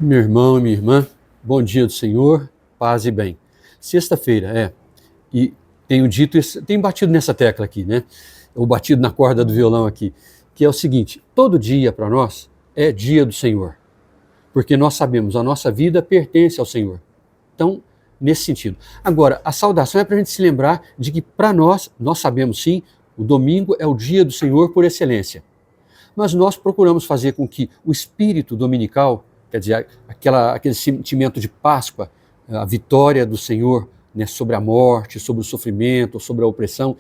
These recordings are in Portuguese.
Meu irmão e minha irmã, bom dia do Senhor, paz e bem. Sexta-feira, e tenho dito isso, tenho batido nessa tecla aqui, né? Ou batido na corda do violão aqui, que é o seguinte: todo dia para nós é dia do Senhor, porque nós sabemos, a nossa vida pertence ao Senhor. Então, nesse sentido. Agora, a saudação é para a gente se lembrar de que para nós sabemos sim, o domingo é o dia do Senhor por excelência. Mas nós procuramos fazer com que o espírito dominical, quer dizer, aquele sentimento de Páscoa, a vitória do Senhor, né, sobre a morte, sobre o sofrimento, sobre a opressão,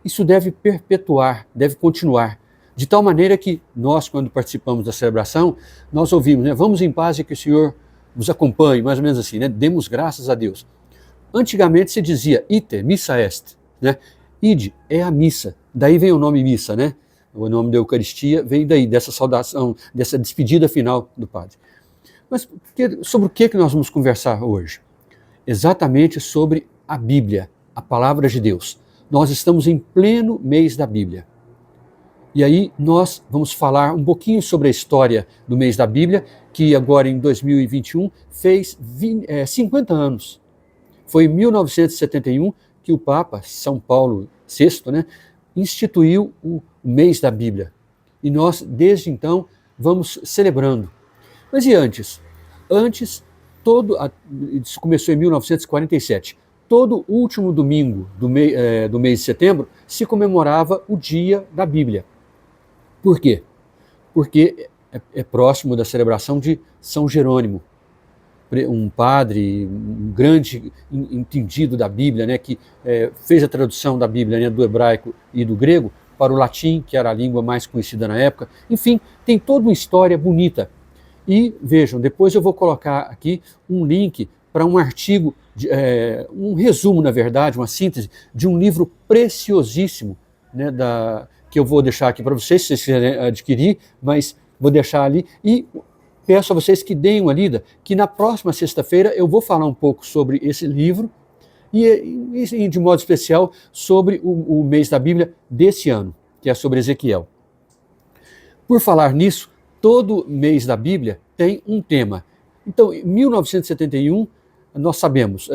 isso deve perpetuar, deve continuar. De tal maneira que nós, quando participamos da celebração, nós ouvimos, né, vamos em paz e que o Senhor nos acompanhe, mais ou menos assim, né, demos graças a Deus. Antigamente se dizia, ite, missa est, né, ide é a missa, daí vem o nome missa, né, o nome da Eucaristia veio daí, dessa saudação, dessa despedida final do padre. Mas sobre o que nós vamos conversar hoje? Exatamente sobre a Bíblia, a palavra de Deus. Nós estamos em pleno mês da Bíblia. E aí nós vamos falar um pouquinho sobre a história do mês da Bíblia, que agora em 2021 fez 50 anos. Foi em 1971 que o Papa, São Paulo VI, né, instituiu o mês da Bíblia. E nós, desde então, vamos celebrando. Mas e antes? Antes, isso começou em 1947. Todo último domingo do mês de setembro se comemorava o Dia da Bíblia. Por quê? Porque é próximo da celebração de São Jerônimo, um padre, um grande entendido da Bíblia, né, que fez a tradução da Bíblia, né, do hebraico e do grego para o latim, que era a língua mais conhecida na época. Enfim, tem toda uma história bonita. E vejam, depois eu vou colocar aqui um link para um artigo, um resumo, na verdade, uma síntese de um livro preciosíssimo, né, que eu vou deixar aqui para vocês, se vocês quiserem adquirir, mas vou deixar ali. E peço a vocês que deem uma lida, que na próxima sexta-feira eu vou falar um pouco sobre esse livro e de modo especial, sobre o mês da Bíblia desse ano, que é sobre Ezequiel. Por falar nisso, todo mês da Bíblia tem um tema. Então, em 1971, nós sabemos,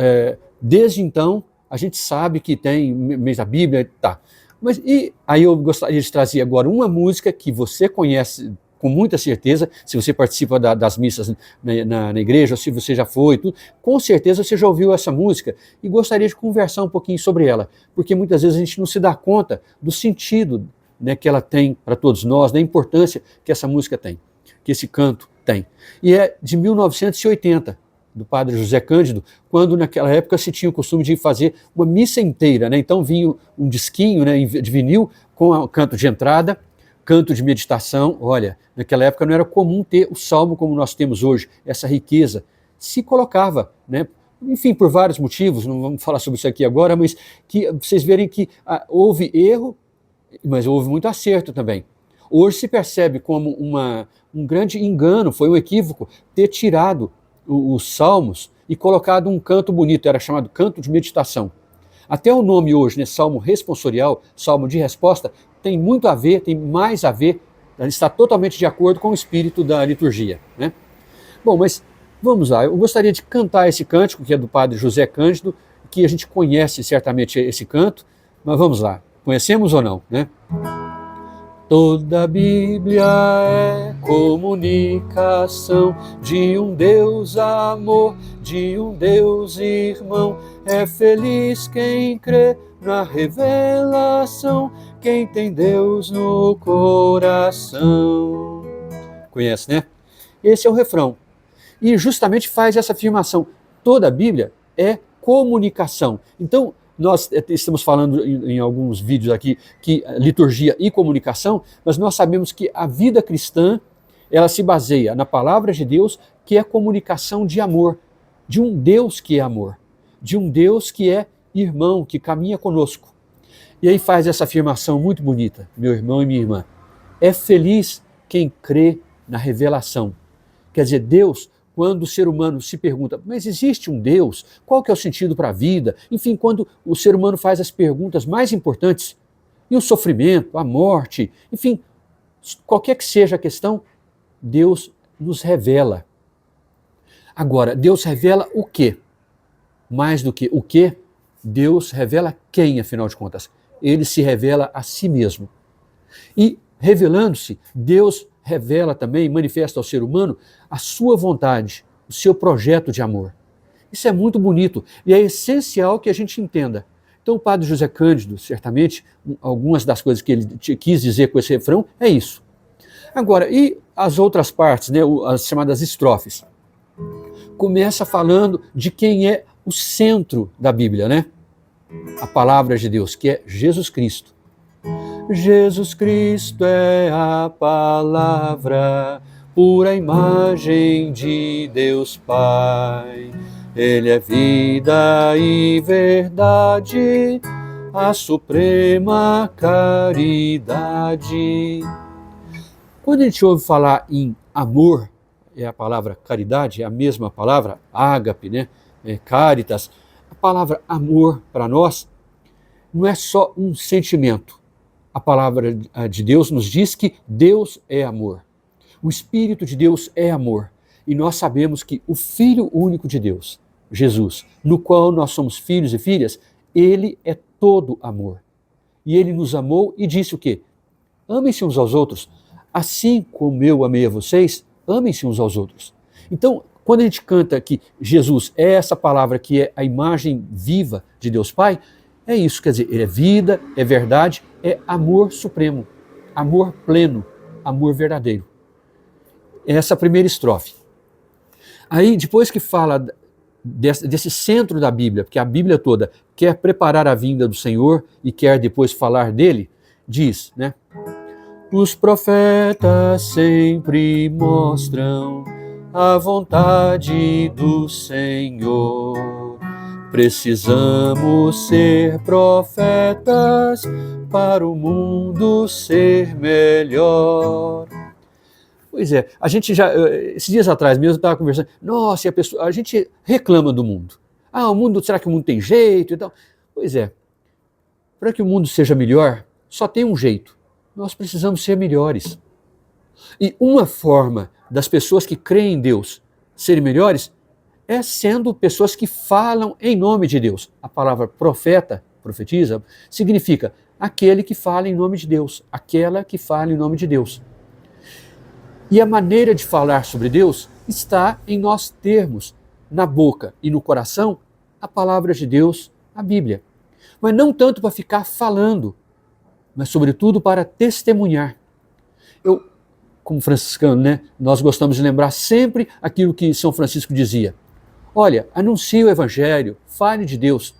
desde então, a gente sabe que tem mês da Bíblia, tá. Mas e aí eu gostaria de trazer agora uma música que você conhece com muita certeza, se você participa das missas na igreja, ou se você já foi, tudo, com certeza você já ouviu essa música e gostaria de conversar um pouquinho sobre ela, porque muitas vezes a gente não se dá conta do sentido, né, que ela tem para todos nós, da importância que essa música tem, que esse canto tem. E é de 1980, do padre José Cândido, quando naquela época se tinha o costume de fazer uma missa inteira, né? Então vinha um disquinho, né, de vinil com o canto de entrada, canto de meditação. Olha, naquela época não era comum ter o salmo como nós temos hoje, essa riqueza. Se colocava, né, enfim, por vários motivos, não vamos falar sobre isso aqui agora, mas que vocês verem que houve erro, mas houve muito acerto também. Hoje se percebe como um grande engano, foi um equívoco ter tirado os salmos e colocado um canto bonito, era chamado canto de meditação. Até o nome hoje, né, salmo responsorial, salmo de resposta, tem muito a ver, tem mais a ver, está totalmente de acordo com o espírito da liturgia, né? Bom, mas vamos lá, eu gostaria de cantar esse cântico, que é do padre José Cândido, que a gente conhece certamente esse canto, mas vamos lá, conhecemos ou não, né? Toda a Bíblia é comunicação de um Deus amor, de um Deus irmão. É feliz quem crê na revelação, quem tem Deus no coração. Conhece, né? Esse é o refrão. E justamente faz essa afirmação. Toda a Bíblia é comunicação. Então, nós estamos falando em alguns vídeos aqui que liturgia e comunicação, mas nós sabemos que a vida cristã, ela se baseia na palavra de Deus, que é comunicação de amor, de um Deus que é amor, de um Deus que é irmão, que caminha conosco. E aí faz essa afirmação muito bonita, meu irmão e minha irmã. É feliz quem crê na revelação. Quer dizer, Deus, quando o ser humano se pergunta, mas existe um Deus? Qual que é o sentido para a vida? Enfim, quando o ser humano faz as perguntas mais importantes, e o sofrimento, a morte, enfim, qualquer que seja a questão, Deus nos revela. Agora, Deus revela o quê? Mais do que o quê, Deus revela quem, afinal de contas? Ele se revela a si mesmo. E, revelando-se, Deus revela também, manifesta ao ser humano a sua vontade, o seu projeto de amor. Isso é muito bonito e é essencial que a gente entenda. Então, o padre José Cândido, certamente, algumas das coisas que ele quis dizer com esse refrão é isso. Agora, e as outras partes, né, as chamadas estrofes? Começa falando de quem é o centro da Bíblia, né? A palavra de Deus, que é Jesus Cristo. Jesus Cristo é a palavra, pura imagem de Deus Pai. Ele é vida e verdade, a suprema caridade. Quando a gente ouve falar em amor, é a palavra caridade, é a mesma palavra, ágape, né? Caritas. A palavra amor para nós não é só um sentimento. A palavra de Deus nos diz que Deus é amor. O Espírito de Deus é amor. E nós sabemos que o Filho único de Deus, Jesus, no qual nós somos filhos e filhas, ele é todo amor. E ele nos amou e disse o quê? Amem-se uns aos outros. Assim como eu amei a vocês, amem-se uns aos outros. Então, quando a gente canta que Jesus é essa palavra que é a imagem viva de Deus Pai, é isso, quer dizer, ele é vida, é verdade, é amor supremo, amor pleno, amor verdadeiro. Essa é a primeira estrofe. Aí, depois que fala desse centro da Bíblia, porque a Bíblia toda quer preparar a vinda do Senhor e quer depois falar dele, diz, né? Os profetas sempre mostram a vontade do Senhor. Precisamos ser profetas para o mundo ser melhor. Pois é, a gente já, esses dias atrás mesmo, eu estava conversando, nossa, e a gente reclama do mundo. Ah, o mundo, será que o mundo tem jeito e tal? Pois é, para que o mundo seja melhor, só tem um jeito. Nós precisamos ser melhores. E uma forma das pessoas que creem em Deus serem melhores é sendo pessoas que falam em nome de Deus. A palavra profeta, profetiza, significa aquele que fala em nome de Deus, aquela que fala em nome de Deus. E a maneira de falar sobre Deus está em nós termos na boca e no coração a palavra de Deus, a Bíblia. Mas não tanto para ficar falando, mas sobretudo para testemunhar. Eu, como franciscano, né, nós gostamos de lembrar sempre aquilo que São Francisco dizia. Olha, anuncie o Evangelho, fale de Deus.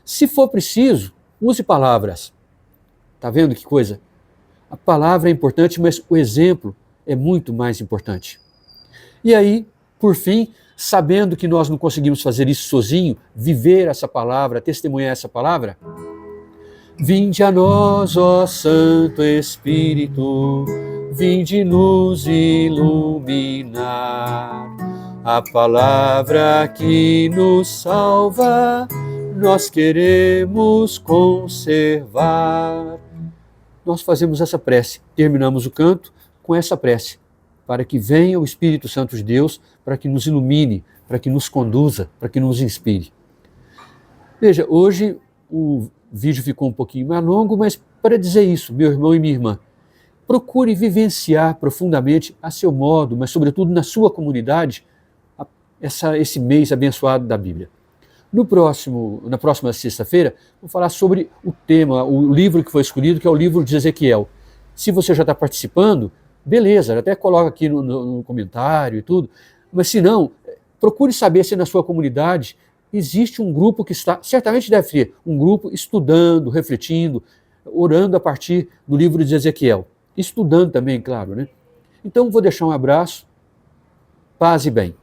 Se for preciso, use palavras. Está vendo que coisa? A palavra é importante, mas o exemplo é muito mais importante. E aí, por fim, sabendo que nós não conseguimos fazer isso sozinho, viver essa palavra, testemunhar essa palavra, vinde a nós, ó Santo Espírito, vinde nos iluminar. A palavra que nos salva, nós queremos conservar. Nós fazemos essa prece, terminamos o canto com essa prece, para que venha o Espírito Santo de Deus, para que nos ilumine, para que nos conduza, para que nos inspire. Veja, hoje o vídeo ficou um pouquinho mais longo, mas para dizer isso, meu irmão e minha irmã, procure vivenciar profundamente a seu modo, mas sobretudo na sua comunidade, esse mês abençoado da Bíblia. Na próxima sexta-feira, vou falar sobre o tema, o livro que foi escolhido, que é o livro de Ezequiel. Se você já está participando, beleza, até coloca aqui no comentário e tudo, mas se não, procure saber se na sua comunidade existe um grupo que está, certamente deve ter, um grupo estudando, refletindo, orando a partir do livro de Ezequiel. Estudando também, claro, né? Então, vou deixar um abraço, paz e bem.